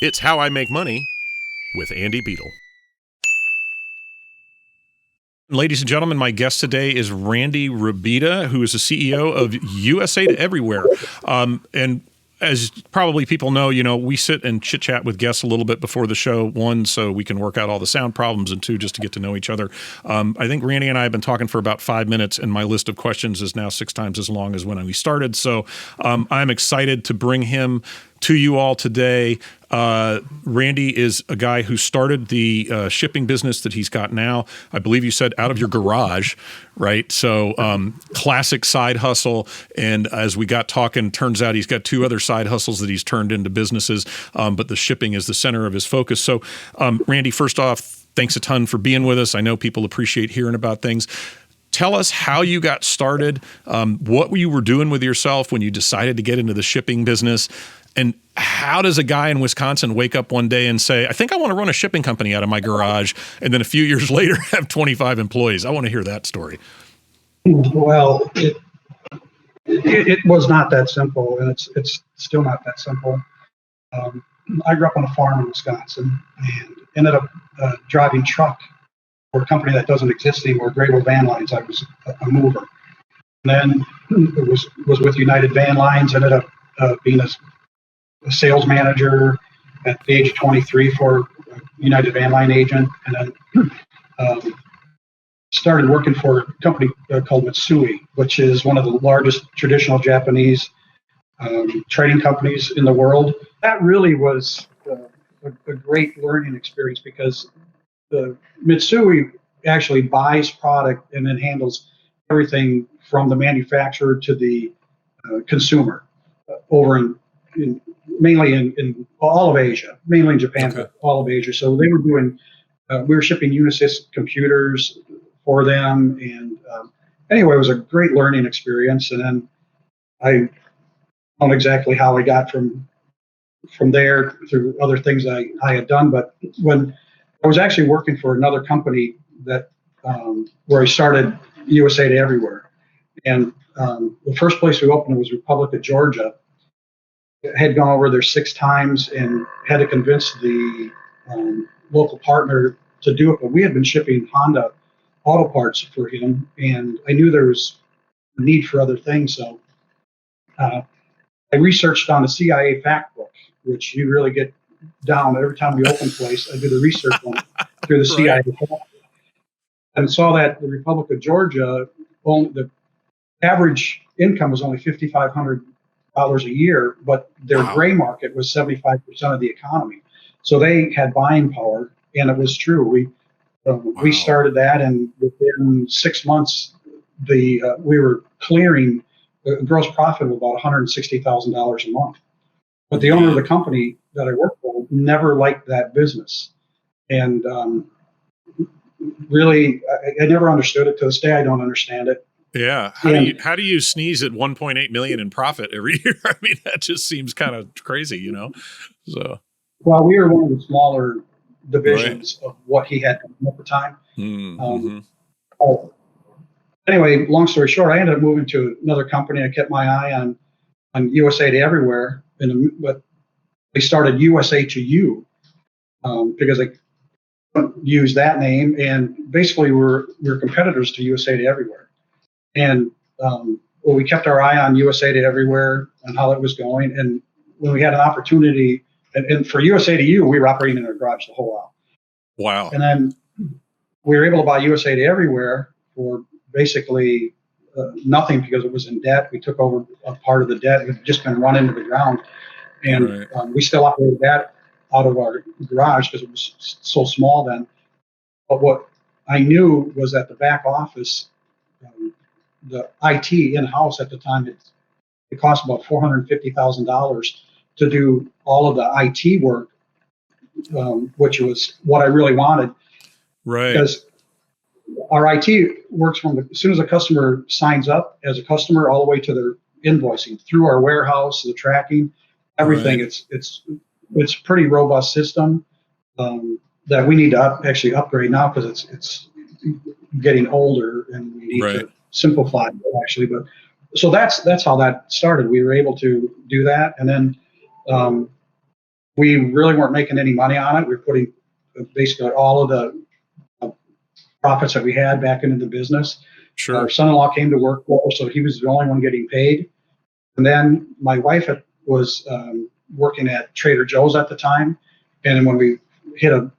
It's How I Make Money with Andy Beadle. Ladies and gentlemen, my guest today is Randy Robida, who is the CEO of USA to Everywhere. And as probably people know, we sit and chit chat with guests a little bit before the show. One, so we can work out all the sound problems, and two, just to get to know each other. I think Randy and I have been talking for about 5 minutes, and my list of questions is now 6 times as long as when we started. So I'm excited to bring him to you all today. Randy is a guy who started the shipping business that he's got now. I believe you said out of your garage, right? So classic side hustle. And as we got talking, turns out he's got 2 other side hustles that he's turned into businesses, but the shipping is the center of his focus. So Randy, first off, thanks a ton for being with us. I know people appreciate hearing about things. Tell us how you got started, what you were doing with yourself when you decided to get into the shipping business, and how does a guy in Wisconsin wake up one day and say, I think I want to run a shipping company out of my garage, and then a few years later have 25 employees? I want to hear that story. Well, it was not that simple, and it's still not that simple. I grew up on a farm in Wisconsin and ended up driving truck for a company that doesn't exist anymore, Grable Van Lines. I was a mover. And then it was with United Van Lines, ended up being a sales manager at the age of 23 for a United Van Line agent, and then started working for a company called Mitsui, which is one of the largest traditional Japanese trading companies in the world. That really was a great learning experience because the Mitsui actually buys product and then handles everything from the manufacturer to the consumer over mainly in all of Asia, mainly in Japan, but all of Asia. So they were doing, we were shipping Unisys computers for them. And anyway, it was a great learning experience. And then I don't know exactly how I got from there through other things I had done. But when I was actually working for another company that where I started USA to Everywhere. And the first place we opened was Republic of Georgia. I had gone over there 6 times and had to convince the local partner to do it. But we had been shipping Honda auto parts for him, and I knew there was a need for other things. So I researched on the CIA fact book, which you really get down every time we open a place. I do the research on it through the CIA fact book, and saw that the Republic of Georgia, the average income was only $5,500 a year, but their gray market was 75% of the economy. So they had buying power, and it was true. We started that, and within 6 months, we were clearing a gross profit of about $160,000 a month. But the owner of the company that I worked for never liked that business, and really, I never understood it. To this day, I don't understand it. Yeah. How do you sneeze at 1.8 million in profit every year? I mean, that just seems kind of crazy, So, well, we were one of the smaller divisions of what he had at the time. Mm-hmm. Anyway, long story short, I ended up moving to another company. I kept my eye on USA to Everywhere, but they started USA to You because they couldn't use that name, and basically we're competitors to USA to Everywhere. And we kept our eye on USA to Everywhere and how it was going. And when we had an opportunity, and for USA to You, we were operating in our garage the whole while. Wow. And then we were able to buy USA to Everywhere for basically nothing because it was in debt. We took over a part of the debt. It had just been run into the ground. And we still operated that out of our garage because it was so small then. But what I knew was that the back office, the IT in-house at the time, it cost about $450,000 to do all of the IT work, which was what I really wanted. Right. Because our IT works from as soon as a customer signs up as a customer all the way to their invoicing through our warehouse, the tracking, everything. Right. It's a pretty robust system that we need to actually upgrade now because it's getting older and we need to simplify it actually. But so that's how that started. We were able to do that, and then we really weren't making any money on it. We were putting basically all of the profits that we had back into the business. Sure. Our son-in-law came to work for us, so he was the only one getting paid. And then my wife was working at Trader Joe's at the time. And when we hit a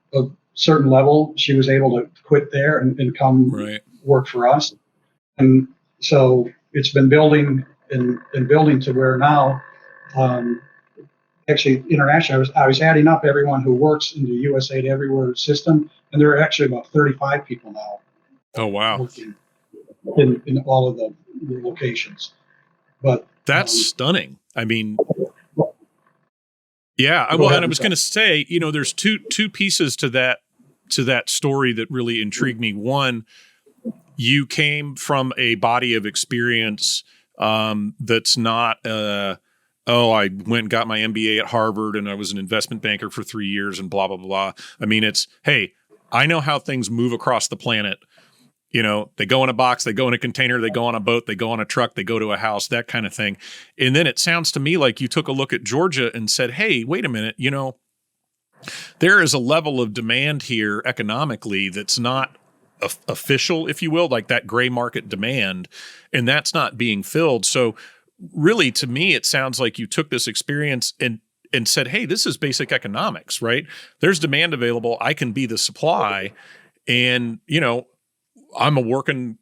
certain level, she was able to quit there and come work for us. And so it's been building and building to where now, actually internationally, I was adding up everyone who works in the USA Everywhere system, and there are actually about 35 people now. Oh, wow. Working in all of the locations. But that's stunning. I mean, yeah. Well, and I was going to say, there's two pieces to that story that really intrigued me. One, you came from a body of experience that's not, I went and got my MBA at Harvard and I was an investment banker for 3 years and blah, blah, blah. I mean, it's, hey, I know how things move across the planet. They go in a box, they go in a container, they go on a boat, they go on a truck, they go to a house, that kind of thing. And then it sounds to me like you took a look at Georgia and said, hey, wait a minute, there is a level of demand here economically that's not official, if you will, like that gray market demand, and that's not being filled. So really, to me, it sounds like you took this experience and said, hey, this is basic economics, right? There's demand available. I can be the supply. And, I'm a working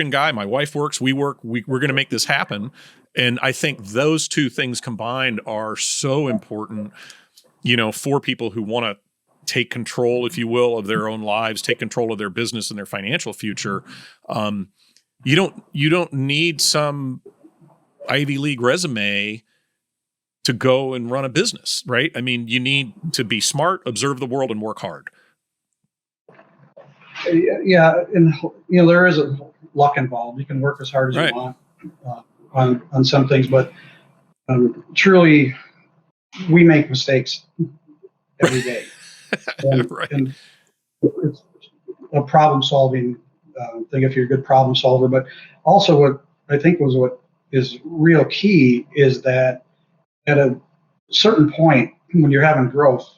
guy. My wife works, we work, we're going to make this happen. And I think those two things combined are so important, for people who want to take control, if you will, of their own lives, take control of their business and their financial future. You don't need some Ivy League resume to go and run a business, right? I mean, you need to be smart, observe the world, and work hard. Yeah, and there is a luck involved. You can work as hard as you want on some things, but truly, we make mistakes every day. And it's a problem-solving thing if you're a good problem solver. But also, what I think what is real key is that at a certain point when you're having growth,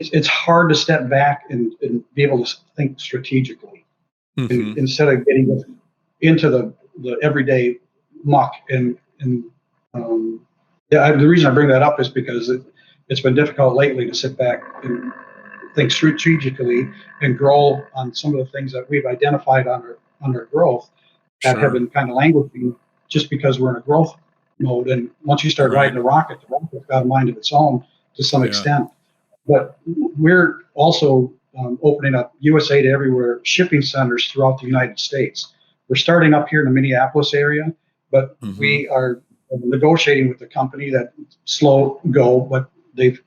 it's hard to step back and be able to think strategically instead of getting into the everyday muck. And the reason I bring that up is because it's been difficult lately to sit back and think strategically and grow on some of the things that we've identified under growth that have been kind of languishing just because we're in a growth mode. And once you start riding the rocket's got a mind of its own to some extent. But we're also opening up USA to Everywhere shipping centers throughout the United States. We're starting up here in the Minneapolis area, but we are negotiating with the company that slow go, but they've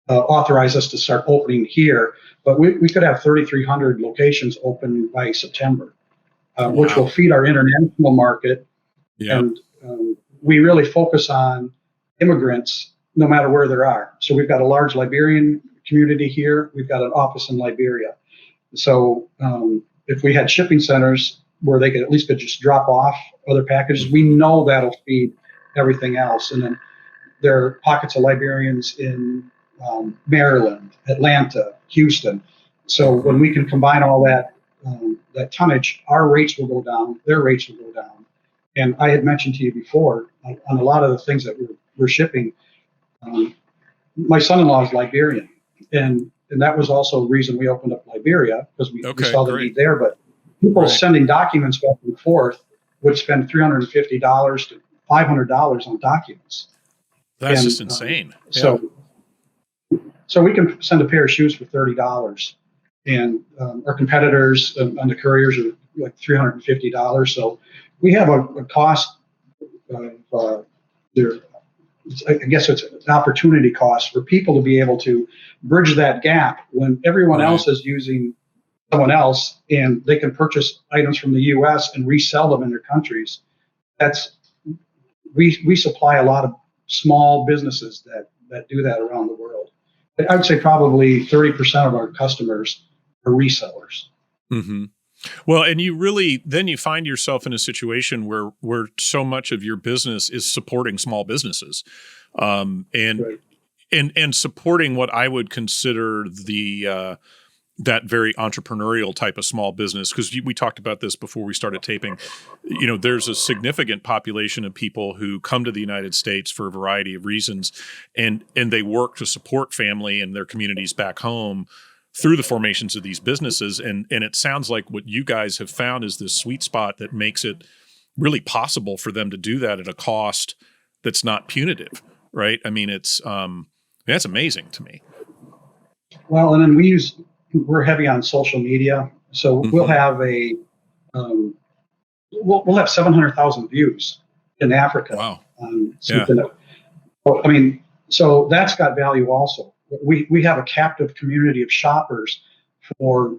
authorized us to start opening here. But we could have 3,300 locations open by September, which will feed our international market. And we really focus on immigrants no matter where they are. So we've got a large Liberian community here. We've got an office in Liberia. So if we had shipping centers where they could just drop off other packages, we know that'll feed everything else. And then there are pockets of Liberians in Maryland, Atlanta, Houston. So when we can combine all that tonnage, our rates will go down, their rates will go down. And I had mentioned to you before on a lot of the things that we're shipping, my son-in-law is Liberian, and that was also the reason we opened up Liberia, because we saw the need there. But people sending documents back and forth would spend $350 to $500 on documents. That's just insane. So we can send a pair of shoes for $30, and our competitors on the couriers are like $350. So we have a cost of I guess it's an opportunity cost for people to be able to bridge that gap when everyone else is using someone else and they can purchase items from the U.S. and resell them in their countries. We supply a lot of small businesses that do that around the world. I would say probably 30% of our customers are resellers. Mm-hmm. Well, and then you find yourself in a situation where so much of your business is supporting small businesses, and Right. and supporting what I would consider the that very entrepreneurial type of small business, because we talked about this before we started taping. There's a significant population of people who come to the United States for a variety of reasons, and they work to support family and their communities back home through the formations of these businesses. And it sounds like what you guys have found is this sweet spot that makes it really possible for them to do that at a cost that's not punitive, right? I mean, that's amazing to me. Well, and then we're heavy on social media, so we'll Mm-hmm. have um, we'll have 700,000 views in Africa Wow. on Yeah. something that, well, I mean, so that's got value also. We have a captive community of shoppers for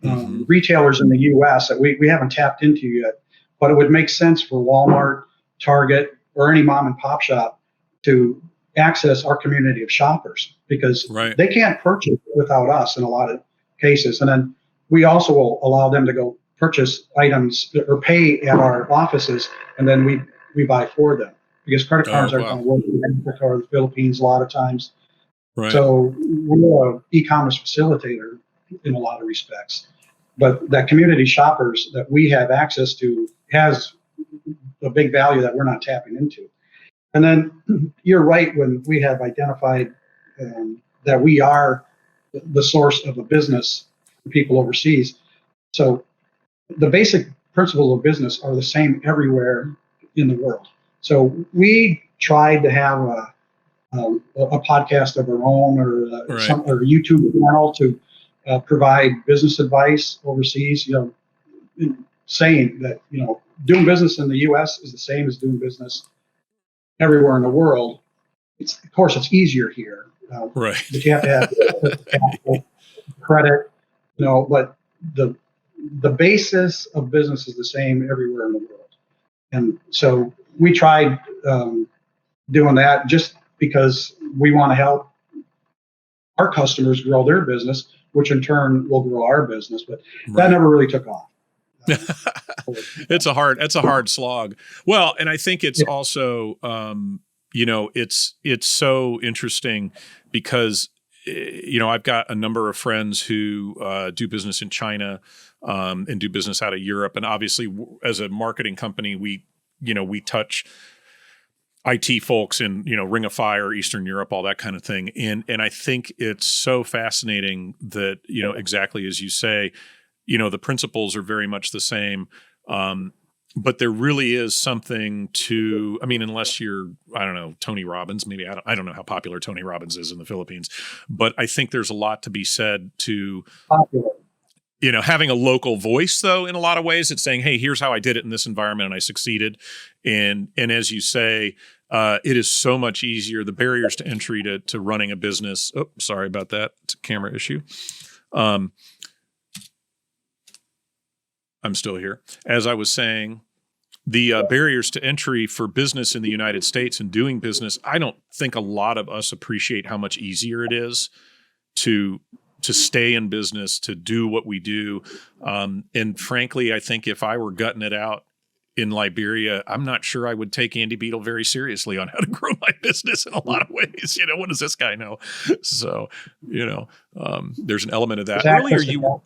Mm-hmm. retailers in the U.S. that we haven't tapped into yet, but it would make sense for Walmart, Target, or any mom and pop shop to access our community of shoppers because Right. they can't purchase without us in a lot of cases. And then we also will allow them to go purchase items or pay at our offices, and then we buy for them because credit Oh, cards aren't going wow. to work in Africa or the Philippines a lot of times. Right. So we're an e-commerce facilitator in a lot of respects. But that community shoppers that we have access to has a big value that we're not tapping into. And then you're right when we have identified that we are the source of a business for people overseas. So the basic principles of business are the same everywhere in the world. So we tried to have a podcast of our own Right. or YouTube channel to provide business advice overseas. Saying that doing business in the U.S. is the same as doing business everywhere in the world. Of course it's easier here, Right. but you have to have capital, credit, But the the basis of business is the same everywhere in the world, and so we tried doing that just because we want to help our customers grow their business, which in turn will grow our business. But that Right. never really took off. Um, It's a hard slog. Well, and I think it's yeah, also, it's so interesting because, I've got a number of friends who do business in China and do business out of Europe. And obviously, as a marketing company, we touch IT folks in, Ring of Fire, Eastern Europe, all that kind of thing. And I think it's so fascinating that, exactly as you say, the principles are very much the same. But there really is something to, I mean, unless you're, I don't know, Tony Robbins, maybe I don't know how popular Tony Robbins is in the Philippines, but I think there's a lot to be said to, popular. having a local voice though, in a lot of ways. It's saying, hey, here's how I did it in this environment and I succeeded. And as you say, it is so much easier. The barriers to entry to running a business. Oh, sorry about that. It's a camera issue. Um, I'm still here. As I was saying, the barriers to entry for business in the United States and doing business, I don't think a lot of us appreciate how much easier it is to stay in business, to do what we do. And frankly, I think if I were gutting it out in Liberia, I'm not sure I would take Andy Beadle very seriously on how to grow my business in a lot of ways. What does this guy know? So, there's an element of that. It's Earlier, access to capital.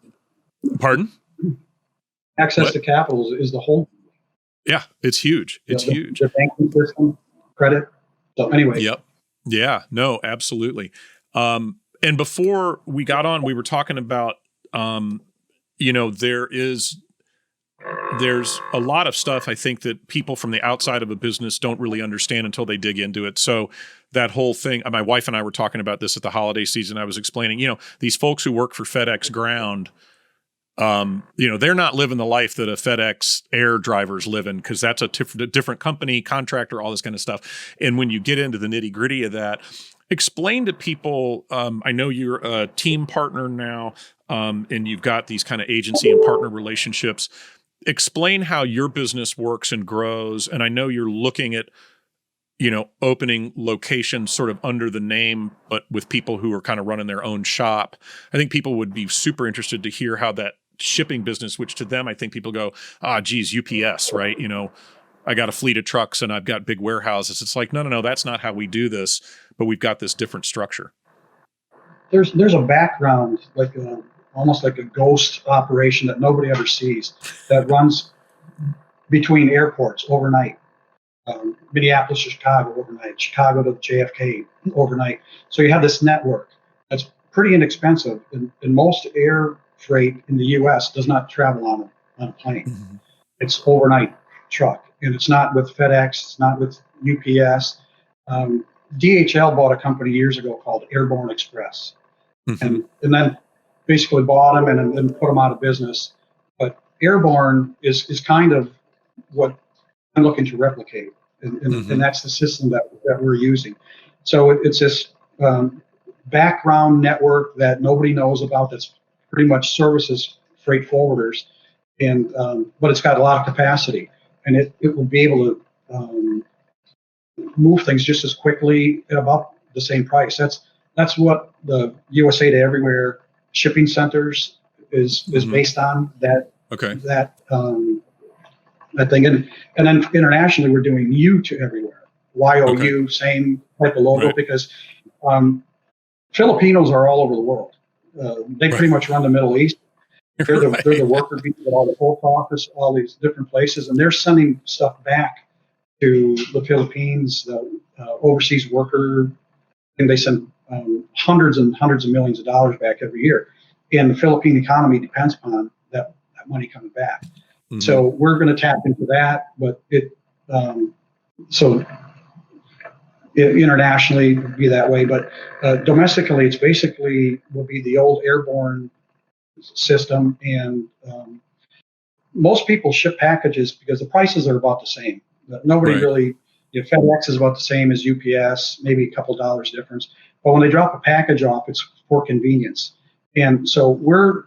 Pardon? Access What? to capital is the whole, Yeah, it's huge. It's huge. the banking system, credit. So anyway, Yep. Yeah, no, absolutely. And before we got on, we were talking about, there's a lot of stuff I think that people from the outside of a business don't really understand until they dig into it. So that whole thing, my wife and I were talking about this at the holiday season. I was explaining, these folks who work for FedEx Ground, they're not living the life that a FedEx air driver's living because that's a different company, contractor, all this kind of stuff. And when you get into the nitty gritty of that, explain to people, I know you're a team partner now, and you've got these kind of agency and partner relationships. Explain how your business works and grows. And I know you're looking at, opening locations sort of under the name, but with people who are kind of running their own shop. I think people would be super interested to hear how that shipping business, which to them, I think people go, geez, UPS, right? I got a fleet of trucks and I've got big warehouses. It's like, no, that's not how we do this, but we've got this different structure. There's a background, like almost like a ghost operation that nobody ever sees, that runs between airports overnight. Minneapolis to Chicago overnight, Chicago to JFK overnight. So you have this network that's pretty inexpensive, and most air freight in the U.S. does not travel on a plane. Mm-hmm. It's overnight truck, and it's not with FedEx, it's not with UPS. DHL bought a company years ago called Airborne Express, and then basically bought them and then put them out of business. But Airborne is kind of what I'm looking to replicate, and that's the system that we're using. So it's this background network that nobody knows about, that's pretty much services freight forwarders, and but it's got a lot of capacity, and it will be able to move things just as quickly at about the same price. That's what the USA to Everywhere shipping centers is based on, that thing. And then internationally, we're doing you to everywhere, YOU, same type of logo, because Filipinos are all over the world. They pretty much run the Middle East. They're the worker bees at all the post office, all these different places, and they're sending stuff back to the Philippines, the overseas worker, and they send hundreds and hundreds of millions of dollars back every year. And the Philippine economy depends upon that money coming back. Mm-hmm. So we're going to tap into that, but internationally would be that way. But domestically, it's basically will be the old airborne system, and most people ship packages because the prices are about the same. Nobody really, FedEx is about the same as UPS, maybe a couple dollars difference. But when they drop a package off, it's for convenience. And so we're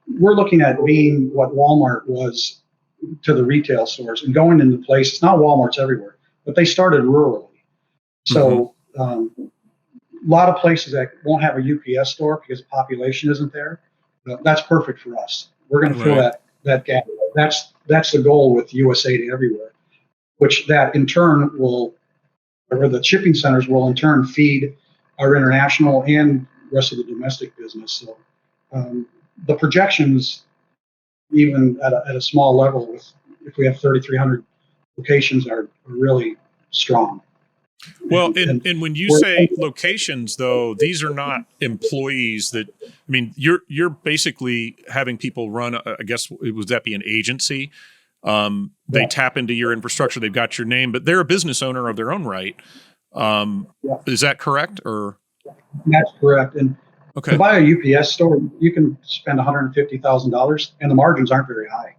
looking at being what Walmart was to the retail stores and going into places. Not Walmart's everywhere, but they started rurally. So a lot of places that won't have a UPS store because the population isn't there. That's perfect for us. We're going to fill that gap. That's the goal with USA to Everywhere, which that in turn or the shipping centers will in turn feed our international and rest of the domestic business. So the projections, even at a small level, if we have 3,300 locations, are really strong. Well, and when you say locations, though, these are not employees that, I mean, you're basically having people run, I guess, would that be an agency? They tap into your infrastructure, they've got your name, but they're a business owner of their own right. Is that correct? Or that's correct. And to buy a UPS store, you can spend $150,000, and the margins aren't very high.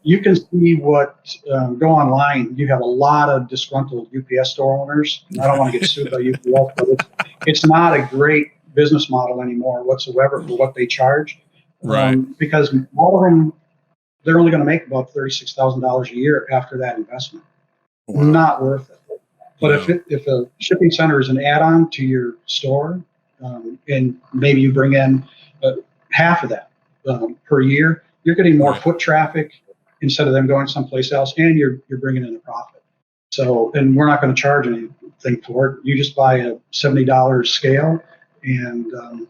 You can see what go online. You have a lot of disgruntled UPS store owners. I don't want to get sued by UPS, but it's not a great business model anymore whatsoever for what they charge. Because a lot of them, they're only going to make about $36,000 a year after that investment. Wow. Not worth it. But if a shipping center is an add-on to your store, and maybe you bring in half of that per year, you're getting more foot traffic instead of them going someplace else, and you're bringing in a profit. So, and we're not going to charge anything for it. You just buy a $70 scale, and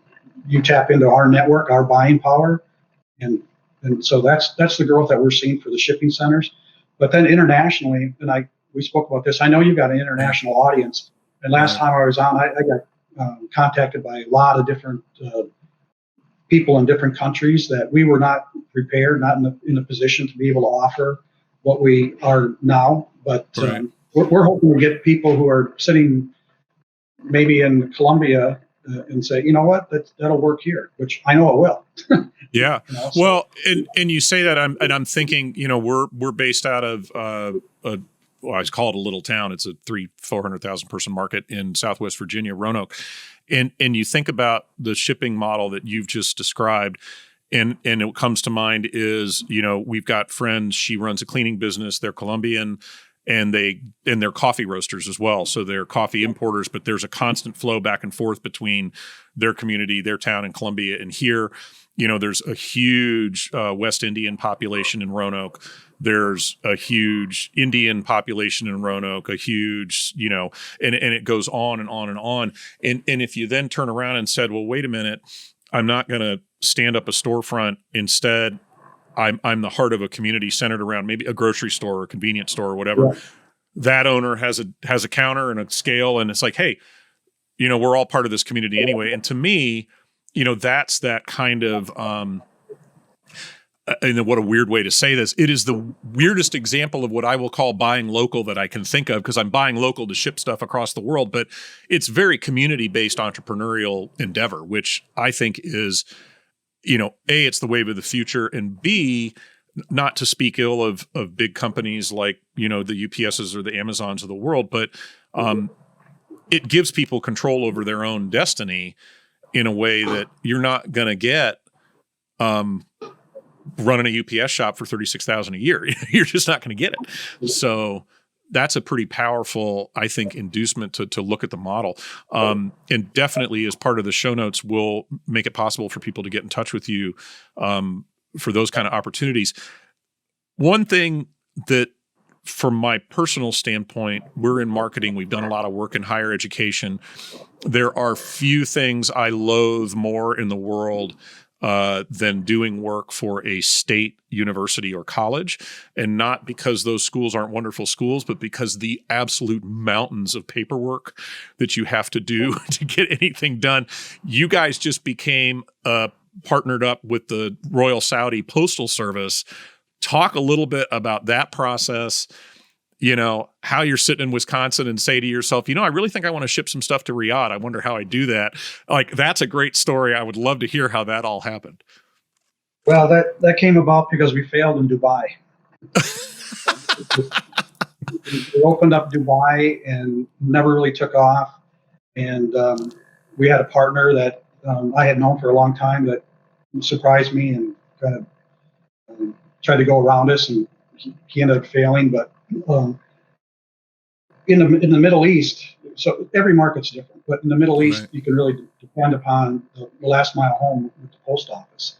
you tap into our network, our buying power, and so that's the growth that we're seeing for the shipping centers. But then internationally, and we spoke about this. I know you've got an international audience, and last time I was on, I got contacted by a lot of different people in different countries that we were not prepared, not in a position to be able to offer what we are now. But we're hoping to get people who are sitting maybe in Colombia and say, you know what, that'll work here, which I know it will. Yeah. Well, and you say that, I'm thinking, we're based out of I call it a little town. It's a 400,000 person market in Southwest Virginia, Roanoke. And you think about the shipping model that you've just described, and what comes to mind is, we've got friends. She runs a cleaning business. They're Colombian, and they're coffee roasters as well. So they're coffee importers, but there's a constant flow back and forth between their community, their town in Columbia, and here. There's a huge West Indian population in Roanoke. There's a huge Indian population in Roanoke, a huge, and it goes on and on and on. And if you then turn around and said, well, wait a minute, I'm not going to stand up a storefront. Instead, I'm the heart of a community centered around maybe a grocery store or a convenience store or whatever. Yeah. That owner has a counter and a scale, and it's like, hey, we're all part of this community anyway. And to me, that's that kind of, and what a weird way to say this. It is the weirdest example of what I will call buying local that I can think of, because I'm buying local to ship stuff across the world, but it's very community-based entrepreneurial endeavor, which I think is, A, it's the wave of the future, and B, not to speak ill of big companies like, the UPSs or the Amazons of the world, but it gives people control over their own destiny in a way that you're not going to get running a UPS shop for $36,000 a year. You're just not going to get it. So that's a pretty powerful, I think, inducement to look at the model. And definitely as part of the show notes, we'll make it possible for people to get in touch with you for those kind of opportunities. One thing that, from my personal standpoint, we're in marketing. We've done a lot of work in higher education. There are few things I loathe more in the world than doing work for a state university or college. And not because those schools aren't wonderful schools, but because the absolute mountains of paperwork that you have to do to get anything done. You guys just became partnered up with the Royal Saudi Postal Service. Talk a little bit about that process, how you're sitting in Wisconsin and say to yourself, I really think I want to ship some stuff to Riyadh. I wonder how I do that. Like, that's a great story. I would love to hear how that all happened. Well, that came about because we failed in Dubai. We opened up Dubai and never really took off. And we had a partner that I had known for a long time that surprised me and kind of tried to go around us, and he ended up failing. But in the Middle East, so every market's different, but in the Middle East, you can really depend upon the last mile home with the post office.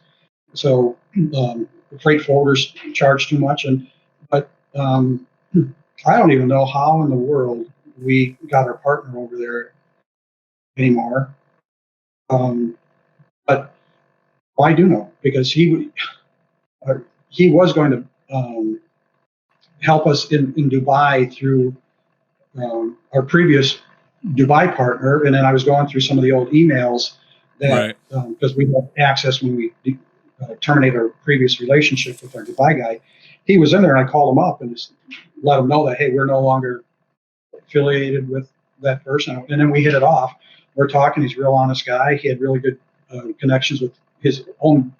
So the freight forwarders charge too much, but I don't even know how in the world we got our partner over there anymore. But I do know, because he was going to help us in Dubai through our previous Dubai partner, and then I was going through some of the old emails that because we had access when we terminated our previous relationship with our Dubai guy. He was in there, and I called him up and just let him know that, hey, we're no longer affiliated with that person, and then we hit it off. We're talking. He's a real honest guy. He had really good connections with his own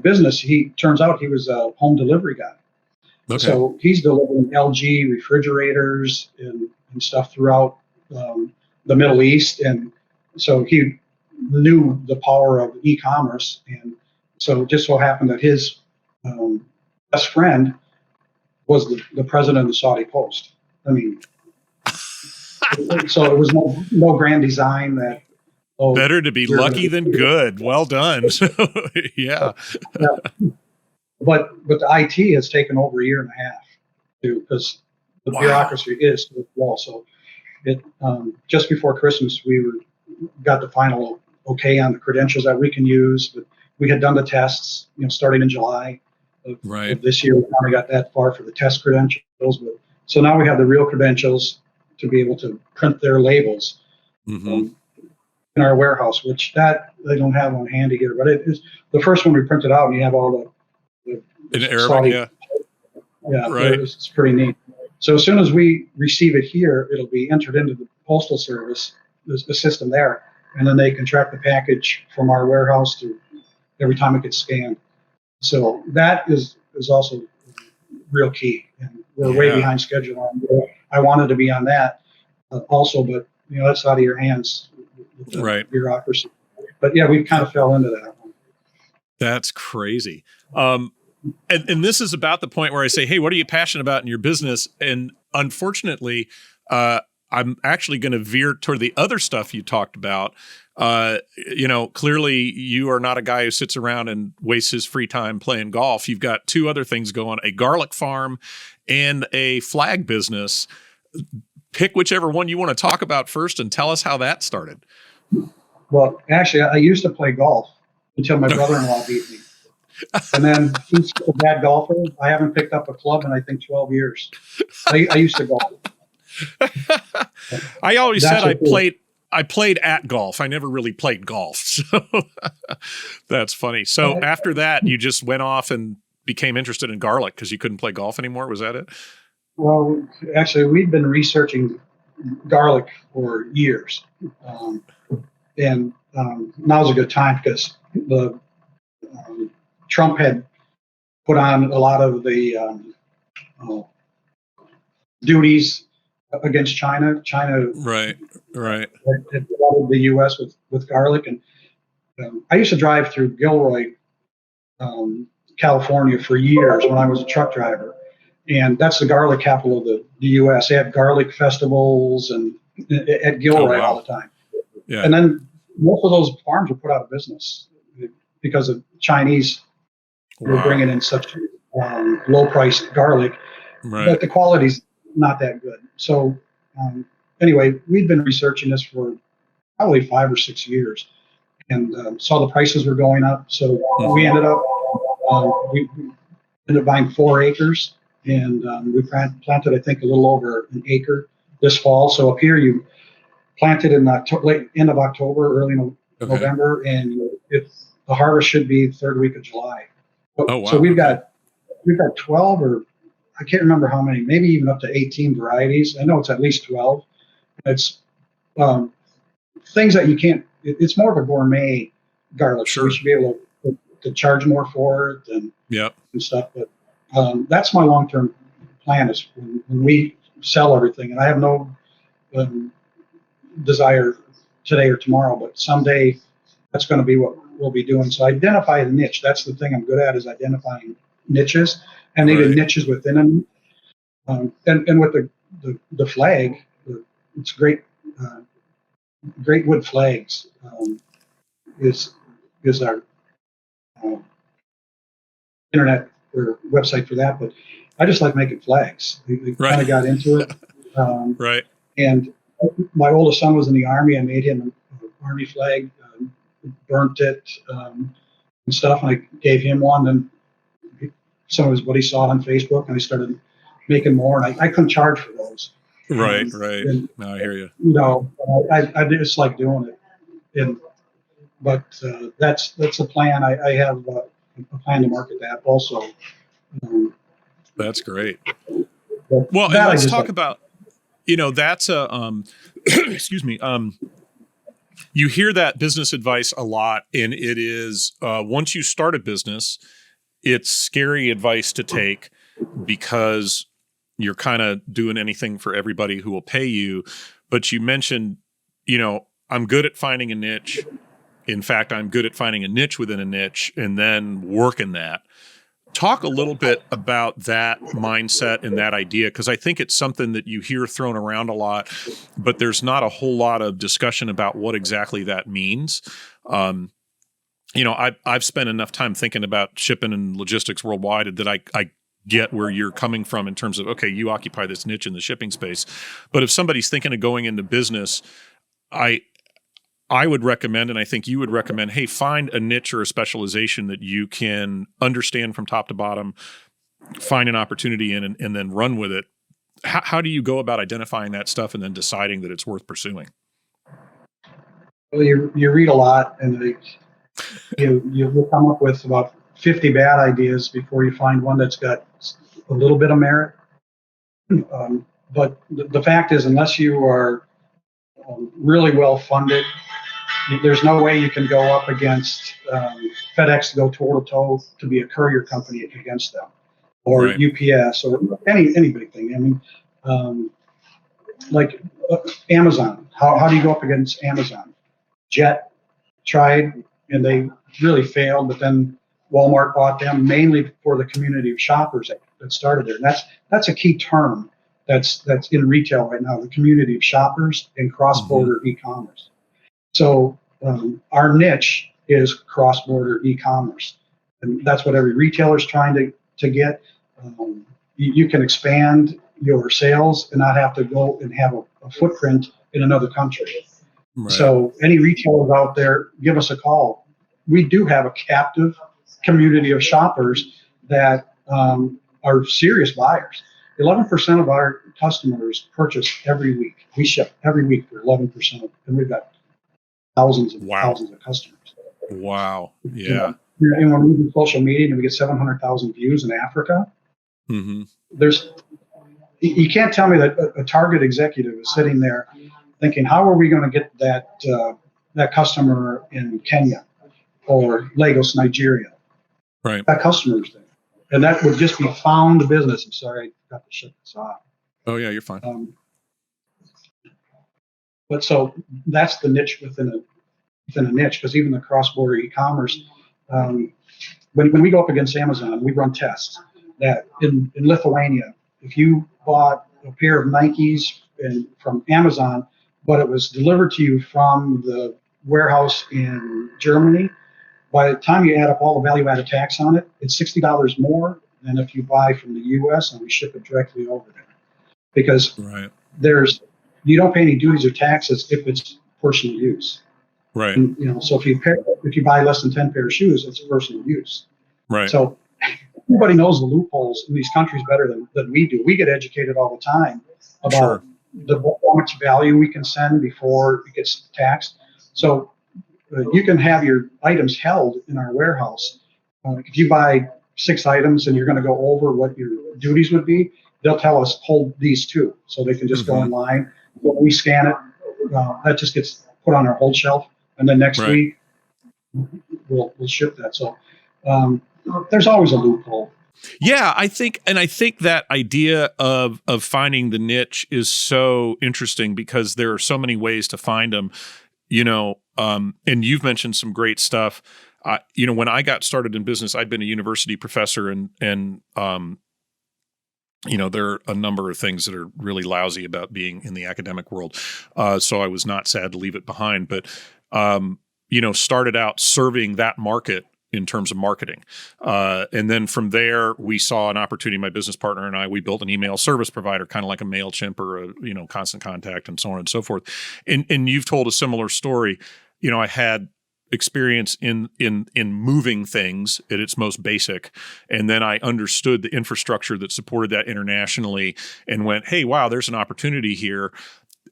business. He turns out he was a home delivery guy. Okay. So he's delivering LG refrigerators and stuff throughout the Middle East. And so he knew the power of e-commerce. And so it just so happened that his best friend was the president of the Saudi Post. I mean, so it was no grand design that. Oh, better to be lucky than good. Well done. Yeah. But the IT has taken over a year and a half too, because the bureaucracy is so low. So it just before Christmas we got the final okay on the credentials that we can use. But we had done the tests, starting in July of this year. We finally got that far for the test credentials. But so now we have the real credentials to be able to print their labels. Mm-hmm. In our warehouse, which that they don't have on handy here, but it is the first one we printed out, and you have all the in Arabic, right. It's pretty neat. So as soon as we receive it here, it'll be entered into the Postal Service, the system there, and then they can track the package from our warehouse to every time it gets scanned. So that is also real key, and we're way behind schedule on that. I wanted to be on that also, but that's out of your hands. Bureaucracy. But yeah, we kind of fell into that one. That's crazy. And this is about the point where I say, hey, what are you passionate about in your business? And unfortunately, I'm actually going to veer toward the other stuff you talked about. Clearly you are not a guy who sits around and wastes his free time playing golf. You've got two other things going, a garlic farm and a flag business. Pick whichever one you want to talk about first and tell us how that started. Well, actually, I used to play golf until my brother-in-law beat me. And then he's a bad golfer. I haven't picked up a club in, I think, 12 years. I used to golf. I always said I played at golf. I never really played golf. So that's funny. So after that, you just went off and became interested in garlic because you couldn't play golf anymore. Was that it? Well, actually, we've been researching garlic for years. And now's a good time because the Trump had put on a lot of the duties against China. China right had flooded the U.S. with garlic. And I used to drive through Gilroy, California for years when I was a truck driver. And that's the garlic capital of the U.S. They had garlic festivals and at Gilroy all the time. Yeah. And then most of those farms were put out of business because of Chinese were bringing in such low-priced garlic that the quality's not that good. So anyway, we've been researching this for probably 5 or 6 years and saw the prices were going up. So we ended up buying 4 acres and we planted, I think, a little over an acre this fall. So up here you planted in late end of October, early November, and the harvest should be third week of July. So we've got 12 or I can't remember how many, maybe even up to 18 varieties. I know it's at least 12. It's things that you can't. It's more of a gourmet garlic. Sure. So we should be able to charge more for it and stuff. But that's my long-term plan is when we sell everything, and I have no desire today or tomorrow, but someday that's going to be what we'll be doing. So identify the niche. That's the thing I'm good at is identifying niches and even niches within them. And with the flag, it's great. Great wood flags is our internet or website for that. But I just like making flags. We kind of got into it. And my oldest son was in the Army. I made him an Army flag, burnt it and stuff, and I gave him one. And some of his buddies saw it on Facebook, and I started making more. And I couldn't charge for those. Right. And, no, I hear you. I just like doing it. But that's a plan. I have a plan to market that also. That's great. Well, and let's talk about. That's a excuse me. You hear that business advice a lot, and it is once you start a business, it's scary advice to take because you're kind of doing anything for everybody who will pay you. But you mentioned, I'm good at finding a niche. In fact, I'm good at finding a niche within a niche and then working that. Talk a little bit about that mindset and that idea, because I think it's something that you hear thrown around a lot, but there's not a whole lot of discussion about what exactly that means. I've spent enough time thinking about shipping and logistics worldwide that I get where you're coming from in terms of, okay, you occupy this niche in the shipping space. But if somebody's thinking of going into business, I would recommend, and I think you would recommend, hey, find a niche or a specialization that you can understand from top to bottom, find an opportunity in, and then run with it. How do you go about identifying that stuff and then deciding that it's worth pursuing? Well, you read a lot, and you come up with about 50 bad ideas before you find one that's got a little bit of merit. But the fact is, unless you are really well funded, there's no way you can go up against FedEx to go toe-to-toe to be a courier company against them, or UPS, or any big thing. I mean, like Amazon. How do you go up against Amazon? Jet tried, and they really failed, but then Walmart bought them mainly for the community of shoppers that started there. And that's a key term that's in retail right now, the community of shoppers and cross-border e-commerce. So our niche is cross-border e-commerce. And that's what every retailer is trying to get. You can expand your sales and not have to go and have a footprint in another country. Right. So any retailers out there, give us a call. We do have a captive community of shoppers that are serious buyers. 11% of our customers purchase every week. We ship every week for 11%, and we've got thousands and thousands of customers. Wow. Yeah. And when we do social media and we get 700,000 views in Africa, you can't tell me that a Target executive is sitting there thinking, how are we going to get that customer in Kenya or Lagos, Nigeria? Right. That customer's there. And that would just be found business. I'm sorry, I got to shut this off. Oh, yeah, you're fine. But so that's the niche within a niche, because even the cross-border e-commerce, when we go up against Amazon, we run tests that in Lithuania, if you bought a pair of Nikes from Amazon, but it was delivered to you from the warehouse in Germany, by the time you add up all the value-added tax on it, it's $60 more than if you buy from the U.S. and we ship it directly over there. Because you don't pay any duties or taxes if it's personal use. Right. And, so if you buy less than 10 pair of shoes, it's personal use. Right. So everybody knows the loopholes in these countries better than we do. We get educated all the time about how much value we can send before it gets taxed. So you can have your items held in our warehouse. If you buy 6 items and you're going to go over what your duties would be, they'll tell us hold these 2, so they can just go online. When we scan it, that just gets put on our hold shelf, and then next week we'll ship that. So there's always a loophole. Yeah, I think that idea of finding the niche is so interesting because there are so many ways to find them. And you've mentioned some great stuff. When I got started in business, I'd been a university professor, and there are a number of things that are really lousy about being in the academic world. So I was not sad to leave it behind, but started out serving that market in terms of marketing. And then from there, we saw an opportunity, my business partner and I, we built an email service provider, kind of like a MailChimp or a, Constant Contact and so on and so forth. And you've told a similar story. I had experience in moving things at its most basic. And then I understood the infrastructure that supported that internationally and went, hey, wow, there's an opportunity here.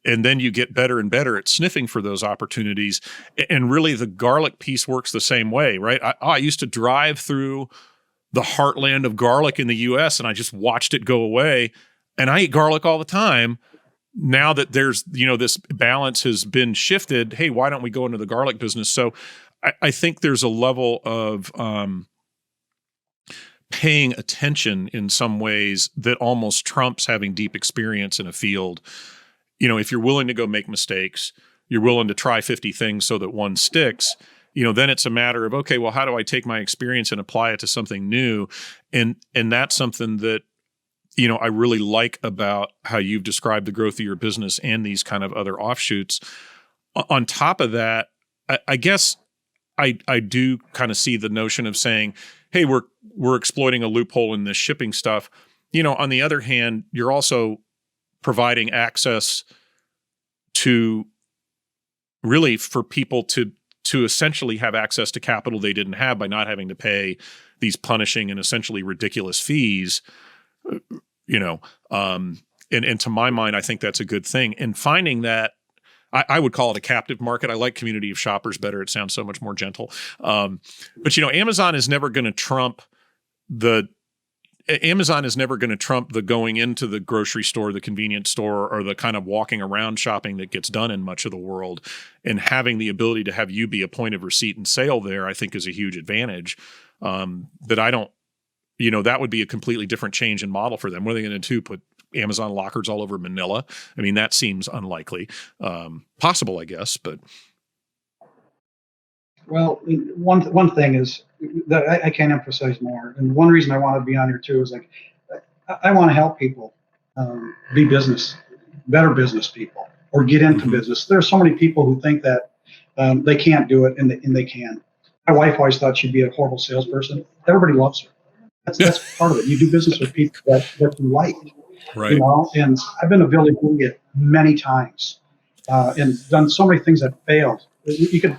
And then you get better and better at sniffing for those opportunities. And really the garlic piece works the same way, right? I used to drive through the heartland of garlic in the US and I just watched it go away. And I eat garlic all the time. Now that there's, this balance has been shifted, hey, why don't we go into the garlic business? So I think there's a level of paying attention in some ways that almost trumps having deep experience in a field. If you're willing to go make mistakes, you're willing to try 50 things so that one sticks, then it's a matter of, okay, well, how do I take my experience and apply it to something new? And that's something that, I really like about how you've described the growth of your business and these kind of other offshoots. On top of that, I guess I do kind of see the notion of saying, hey, we're exploiting a loophole in this shipping stuff. On the other hand, you're also providing access to really for people to essentially have access to capital they didn't have by not having to pay these punishing and essentially ridiculous fees, and to my mind, I think that's a good thing. And finding that, I would call it a captive market. I like community of shoppers better. It sounds so much more gentle. But Amazon is never going to trump the going into the grocery store, the convenience store, or the kind of walking around shopping that gets done in much of the world. And having the ability to have you be a point of receipt and sale there, I think is a huge advantage. That I don't, that would be a completely different change in model for them. What are they going to do? Put Amazon lockers all over Manila? I mean, that seems unlikely. Possible, I guess, but. Well, one thing is that I can't emphasize more. And one reason I want to be on here too is like I want to help people be better business people, or get into business. There are so many people who think that they can't do it, and they can. My wife always thought she'd be a horrible salesperson. Everybody loves her. That's part of it. You do business with people that you like, Right. you know. And I've been a Billy Bullshit many times, and done so many things that failed.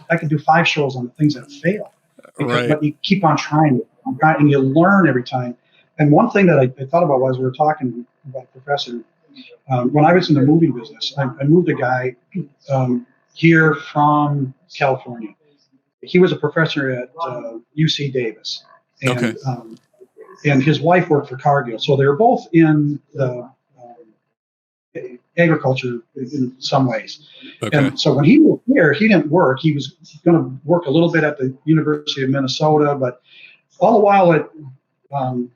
I could do 5 shows on the things that fail, Right. but you keep on trying, and you learn every time. And one thing that I thought about was we were talking about Professor. When I was in the movie business, I moved a guy here from California. He was a professor at UC Davis, and Okay. And his wife worked for Cargill, so they were both in the agriculture in some ways. Okay. And so when he moved here, he didn't work. He was going to work a little bit at the University of Minnesota, but all the while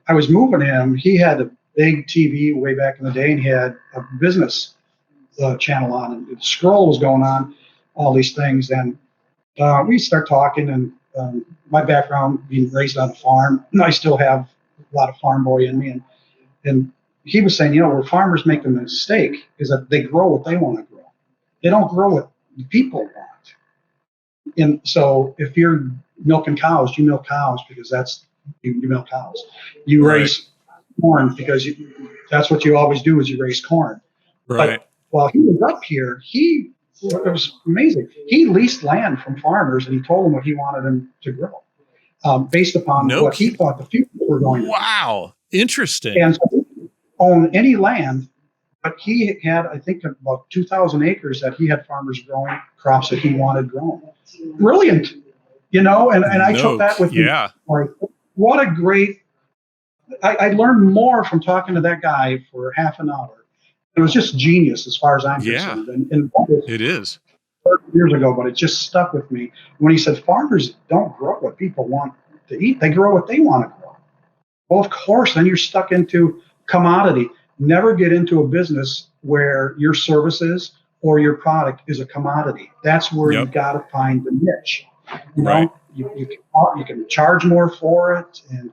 I was moving him, he had a big TV way back in the day, and he had a business channel on, and the scroll was going on, all these things. And we start talking, and my background being raised on a farm, I still have a lot of farm boy in me. And he was saying, where farmers make the mistake is that they grow what they want to grow. They don't grow what the people want. And so if you're milking cows, you milk cows because you milk cows. You raise corn because that's what you always do, is you raise corn. Right. But while he was up here, it was amazing. He leased land from farmers, and he told them what he wanted them to grow, based upon what he thought the future were going to be. Wow. Interesting. And so he didn't own any land, but he had, I think, about 2,000 acres that he had farmers growing crops that he wanted grown. Brilliant, and I took that with me. Like, what a great, I learned more from talking to that guy for half an hour. It was just genius as far as I'm concerned. And it is 30 years ago, but it just stuck with me when he said farmers don't grow what people want to eat. They grow what they want to grow. Well, of course, then you're stuck into commodity. Never get into a business where your services or your product is a commodity. That's where you got to find the niche. You can charge more for it. And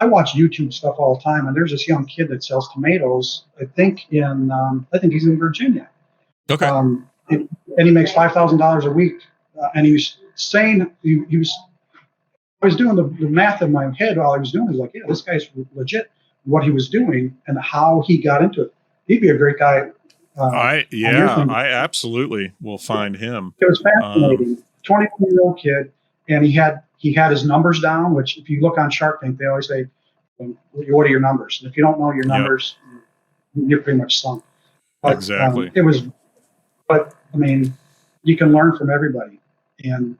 I watch YouTube stuff all the time, and there's this young kid that sells tomatoes. I think he's in Virginia. Okay. And he makes $5,000 a week. And he was saying I was doing the math in my head while I was doing it. I was like, yeah, this guy's legit. What he was doing and how he got into it. He'd be a great guy. I absolutely will find him. It was fascinating. 21-year-old kid, and he had his numbers down. Which, if you look on Shark Tank, they always say, "What are your numbers?" And if you don't know your numbers, you're pretty much sunk. But, exactly. But I mean, you can learn from everybody, and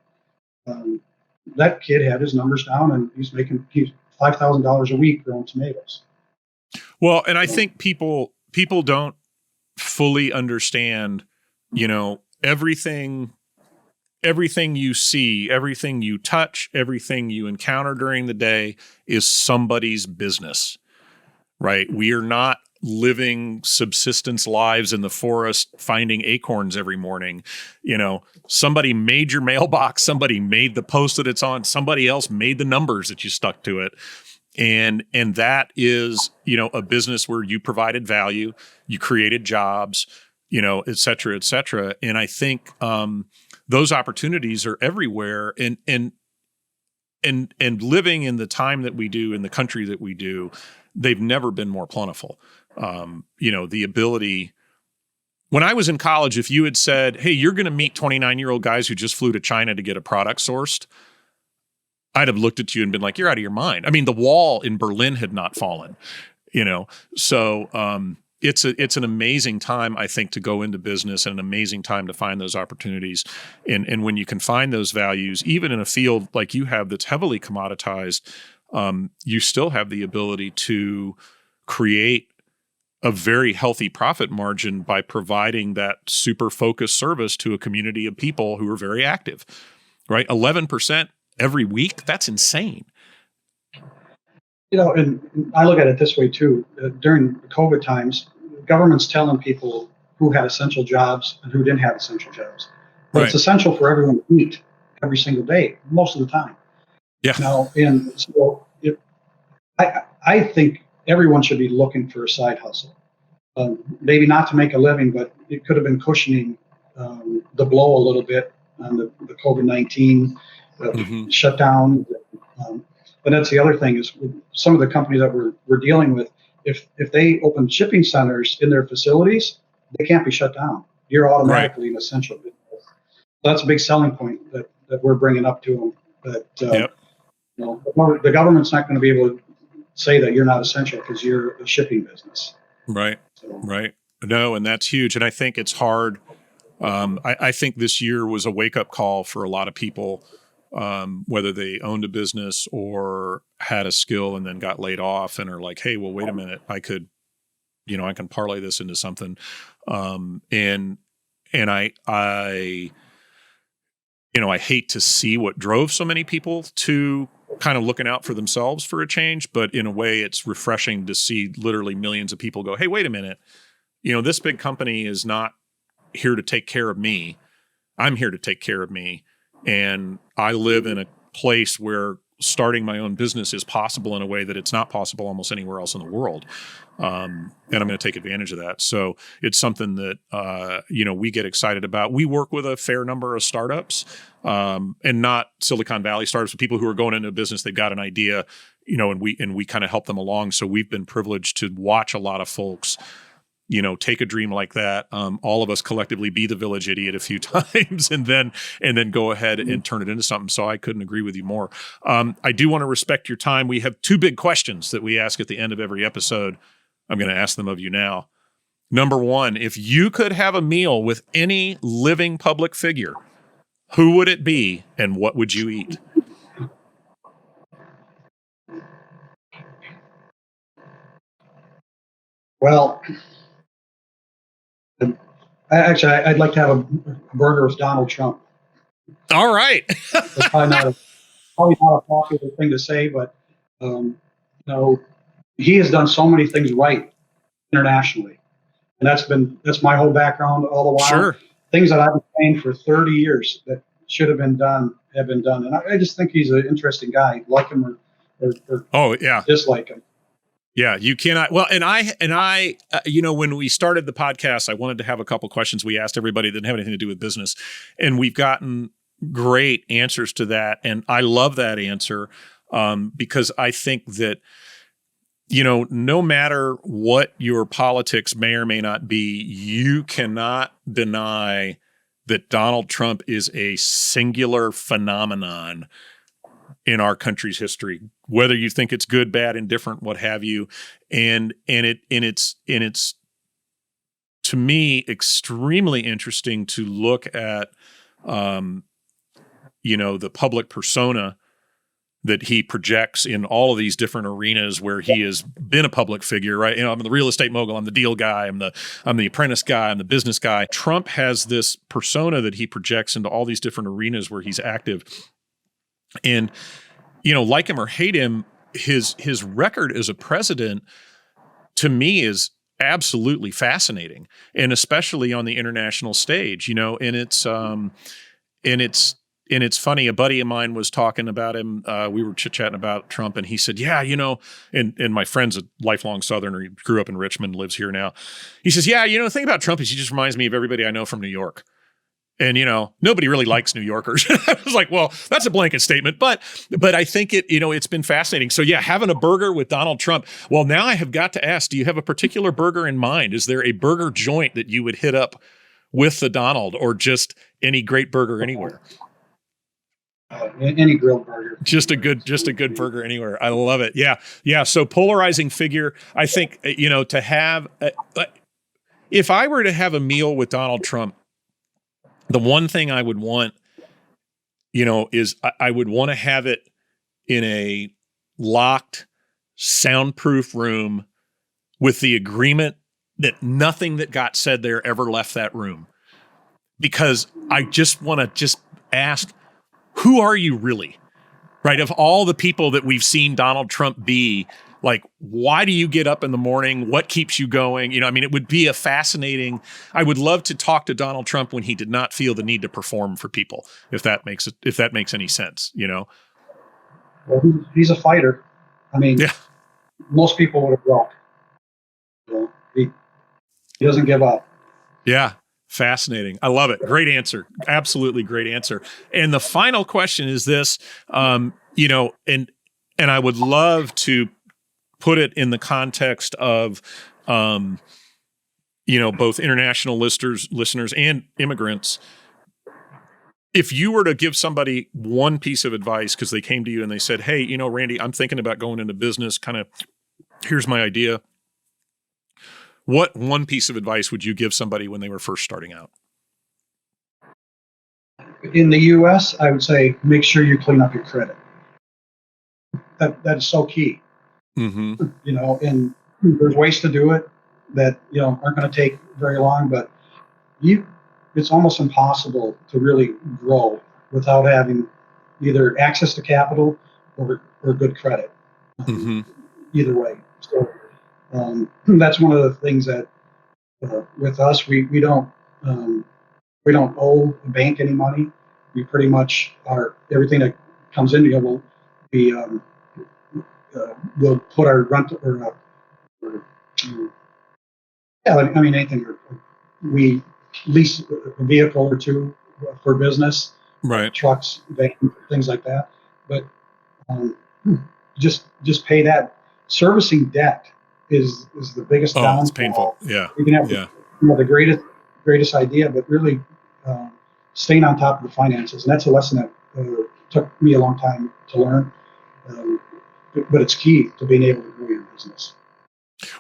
that kid had his numbers down, and he's making $5,000 a week growing tomatoes. Well, and I think people don't fully understand, everything you see, everything you touch, everything you encounter during the day is somebody's business, right? We are not living subsistence lives in the forest, finding acorns every morning. Somebody made your mailbox, somebody made the post that it's on, somebody else made the numbers that you stuck to it. And that is, a business where you provided value, you created jobs, et cetera, et cetera. And I think those opportunities are everywhere. And living in the time that we do, in the country that we do, they've never been more plentiful. The ability. When I was in college, if you had said, "Hey, you're going to meet 29-year-old guys who just flew to China to get a product sourced," I'd have looked at you and been like, "You're out of your mind." I mean, the wall in Berlin had not fallen, So it's an amazing time, I think, to go into business, and an amazing time to find those opportunities. And when you can find those values, even in a field like you have that's heavily commoditized, you still have the ability to create a very healthy profit margin by providing that super focused service to a community of people who are very active, right? 11% every week. That's insane. And I look at it this way too. During COVID times, government's telling people who had essential jobs and who didn't have essential jobs. But it's essential for everyone to eat every single day, most of the time. Yeah. Now, and so I think everyone should be looking for a side hustle. Maybe not to make a living, but it could have been cushioning the blow a little bit on the COVID-19 Hmm. shutdown. Um, but that's the other thing is some of the companies that we're dealing with, if they open shipping centers in their facilities, they can't be shut down. You're Right. automatically an essential business. That's a big selling point that we're bringing up to them. That Yep. the government's not going to be able to say that you're not essential because you're a shipping business. Right. So, Right. No, and that's huge. And I think it's hard. I think this year was a wake up call for a lot of people, whether they owned a business or had a skill and then got laid off and are like, hey, well, wait a minute, I could, I can parlay this into something. And I hate to see what drove so many people to kind of looking out for themselves for a change, but in a way it's refreshing to see literally millions of people go, hey, wait a minute, this big company is not here to take care of me. I'm here to take care of me. And I live in a place where starting my own business is possible in a way that it's not possible almost anywhere else in the world. And I'm going to take advantage of that. So it's something that, we get excited about. We work with a fair number of startups, and not Silicon Valley startups, but people who are going into a business, they've got an idea, and we kind of help them along. So we've been privileged to watch a lot of folks take a dream like that. All of us collectively be the village idiot a few times and then go ahead and turn it into something. So I couldn't agree with you more. I do want to respect your time. We have two big questions that we ask at the end of every episode. I'm going to ask them of you now. Number one, if you could have a meal with any living public figure, who would it be and what would you eat? well, I'd like to have a burger with Donald Trump. All right. It's probably not a popular thing to say, but um, he has done so many things right internationally, and that's my whole background all the while. Sure. Things that I've been saying for 30 years that should have been done have been done, and I just think he's an interesting guy. Like him or Oh, yeah. dislike him. Yeah, you cannot. Well, and I, when we started the podcast, I wanted to have a couple questions we asked everybody that didn't have anything to do with business, and we've gotten great answers to that, and I love that answer because I think that no matter what your politics may or may not be, you cannot deny that Donald Trump is a singular phenomenon in our country's history, whether you think it's good, bad, indifferent, what have you. And it's to me extremely interesting to look at, the public persona that he projects in all of these different arenas where he has been a public figure, right? I'm the real estate mogul, I'm the deal guy, I'm the apprentice guy, I'm the business guy. Trump has this persona that he projects into all these different arenas where he's active. And, like him or hate him, his record as a president to me is absolutely fascinating, and especially on the international stage, and it's funny. A buddy of mine was talking about him. We were chit-chatting about Trump, and he said, yeah, and my friend's a lifelong Southerner. He grew up in Richmond, lives here now. He says, yeah, the thing about Trump is he just reminds me of everybody I know from New York. And, nobody really likes New Yorkers. I was like, well, that's a blanket statement. But I think it's been fascinating. So, yeah, having a burger with Donald Trump. Well, now I have got to ask, do you have a particular burger in mind? Is there a burger joint that you would hit up with the Donald, or just any great burger anywhere? Any grilled burger. Just a good burger anywhere. I love it. Yeah. Yeah. So polarizing figure. I think, to have, if I were to have a meal with Donald Trump, the one thing I would want, is I would want to have it in a locked, soundproof room with the agreement that nothing that got said there ever left that room. Because I just want to just ask, who are you really? Right? Of all the people that we've seen Donald Trump be, like, why do you get up in the morning? What keeps you going? It would be I would love to talk to Donald Trump when he did not feel the need to perform for people, if that makes any sense, Well, he's a fighter. I mean, Yeah. most people would have broke. He doesn't give up. Yeah. Fascinating. I love it. Great answer. Absolutely great answer. And the final question is this, and I would love to put it in the context of, both international listeners and immigrants. If you were to give somebody one piece of advice, because they came to you and they said, hey, Randy, I'm thinking about going into business, kind of, here's my idea. What one piece of advice would you give somebody when they were first starting out? In the U.S., I would say make sure you clean up your credit. That is so key. Mm-hmm. And there's ways to do it that aren't going to take very long, but it's almost impossible to really grow without having either access to capital or good credit. Mm-hmm. Either way. So that's one of the things that with us we don't owe the bank any money. We pretty much are everything that comes into it will be we'll put our rent or yeah, I mean anything. We lease a vehicle or two for business, Right. trucks, vans, things like that. But um, just pay that. Servicing debt is the biggest Oh, it's painful. downfall. Yeah. You can have Yeah. the greatest idea, but really um, staying on top of the finances, and that's a lesson that took me a long time to learn. Um, but it's key to being able to grow your business.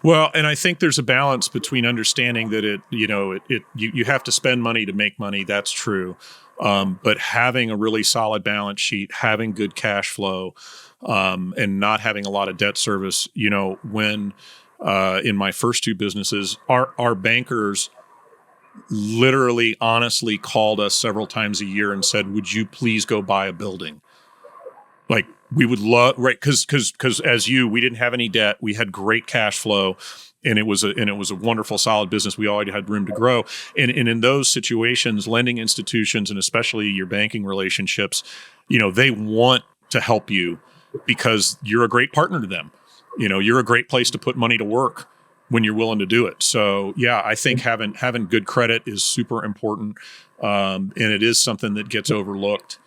Well, and I think there's a balance between understanding that you have to spend money to make money. That's true. But having a really solid balance sheet, having good cash flow, and not having a lot of debt service, when in my first two businesses, our bankers literally honestly called us several times a year and said, would you please go buy a building? Like we would love, right? Because we didn't have any debt. We had great cash flow, and it was a wonderful, solid business. We already had room to grow. And in those situations, lending institutions and especially your banking relationships, they want to help you because you're a great partner to them. You're a great place to put money to work when you're willing to do it. So yeah, I think having good credit is super important, and it is something that gets overlooked.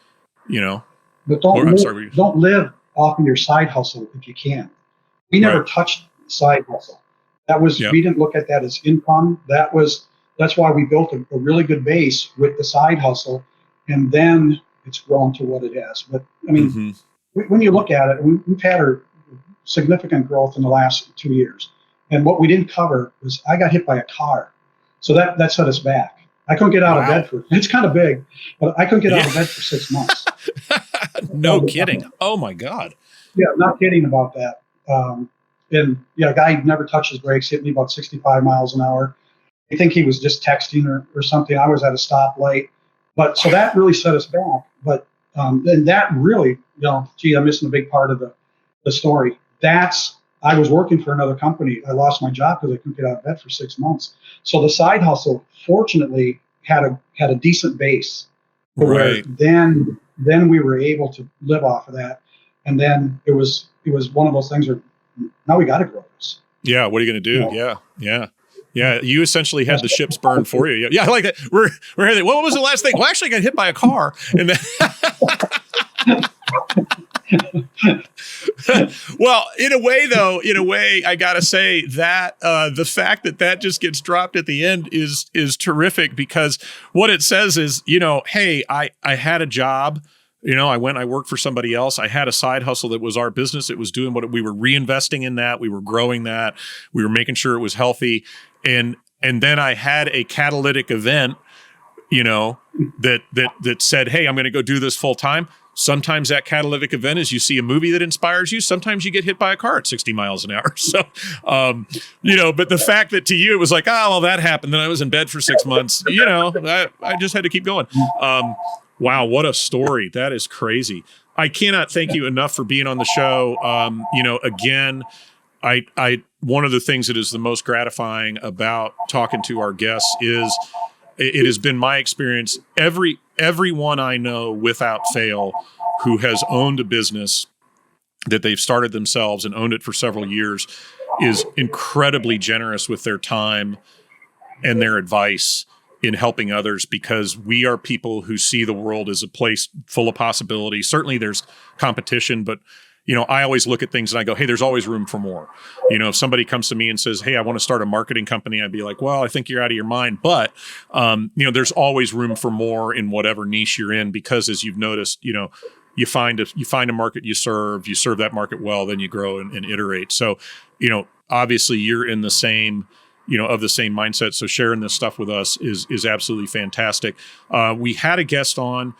But Sorry. don't live off of your side hustle if you can. We never Right. touched side hustle. Yeah. We didn't look at that as income. That's why we built a really good base with the side hustle, and then it's grown to what it has. But I mean, Mm-hmm. when you look at it, we've had a significant growth in the last 2 years. And what we didn't cover was I got hit by a car, so that set us back. I couldn't get out of bed it's kind of big, but I couldn't get out of bed for 6 months. No kidding. Oh my God. Yeah, not kidding about that. And yeah, a guy never touched his brakes, hit me about 65 miles an hour. I think he was just texting or something. I was at a stoplight, but so that really set us back. But and that really, gee, I'm missing a big part of the story. I was working for another company. I lost my job because I couldn't get out of bed for 6 months. So the side hustle, fortunately, had a decent base. Right. Then we were able to live off of that, and then it was one of those things where now we got to grow this. Yeah. What are you going to do? Yeah. You essentially had the ships burned for you. Yeah. I like that. We're what was the last thing? Well, actually, I got hit by a car, and then. Well, in a way, I gotta say that the fact that just gets dropped at the end is terrific, because what it says is, hey, I had a job, I worked for somebody else. I had a side hustle that was our business. It was doing what we were reinvesting in that. We were growing that. We were making sure it was healthy. And then I had a catalytic event, that said, hey, I'm going to go do this full time. Sometimes that catalytic event is you see a movie that inspires you. Sometimes you get hit by a car at 60 miles an hour. So, but the fact that to you it was like, oh, well, that happened. Then I was in bed for 6 months. I just had to keep going. Wow, what a story. That is crazy. I cannot thank you enough for being on the show. Again, I one of the things that is the most gratifying about talking to our guests is it has been my experience. Everyone I know without fail who has owned a business that they've started themselves and owned it for several years, is incredibly generous with their time and their advice in helping others, because we are people who see the world as a place full of possibility. Certainly there's competition, but I always look at things and I go, hey, there's always room for more. If somebody comes to me and says, hey, I want to start a marketing company, I'd be like, well, I think you're out of your mind. But, there's always room for more in whatever niche you're in, because as you've noticed, you find a market you serve that market well, then you grow and iterate. So, obviously you're in the same, of the same mindset. So sharing this stuff with us is absolutely fantastic. We had a guest on.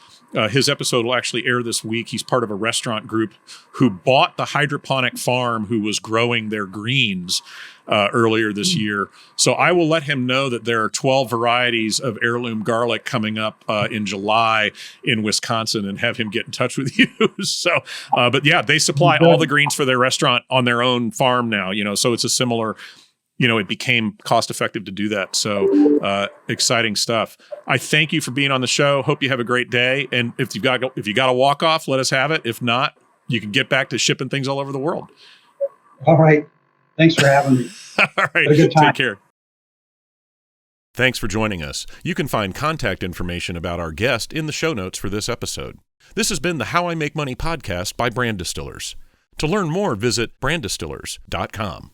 His episode will actually air this week. He's part of a restaurant group who bought the hydroponic farm who was growing their greens earlier this year. So I will let him know that there are 12 varieties of heirloom garlic coming up in July in Wisconsin, and have him get in touch with you. So, but yeah, they supply all the greens for their restaurant on their own farm now, so it's a similar, it became cost effective to do that. So exciting stuff. I thank you for being on the show. Hope you have a great day. And if you got a walk off, let us have it. If not, you can get back to shipping things all over the world. All right. Thanks for having me. All right. Have a good time. Take care. Thanks for joining us. You can find contact information about our guest in the show notes for this episode. This has been the How I Make Money podcast by Brand Distillers. To learn more, visit branddistillers.com.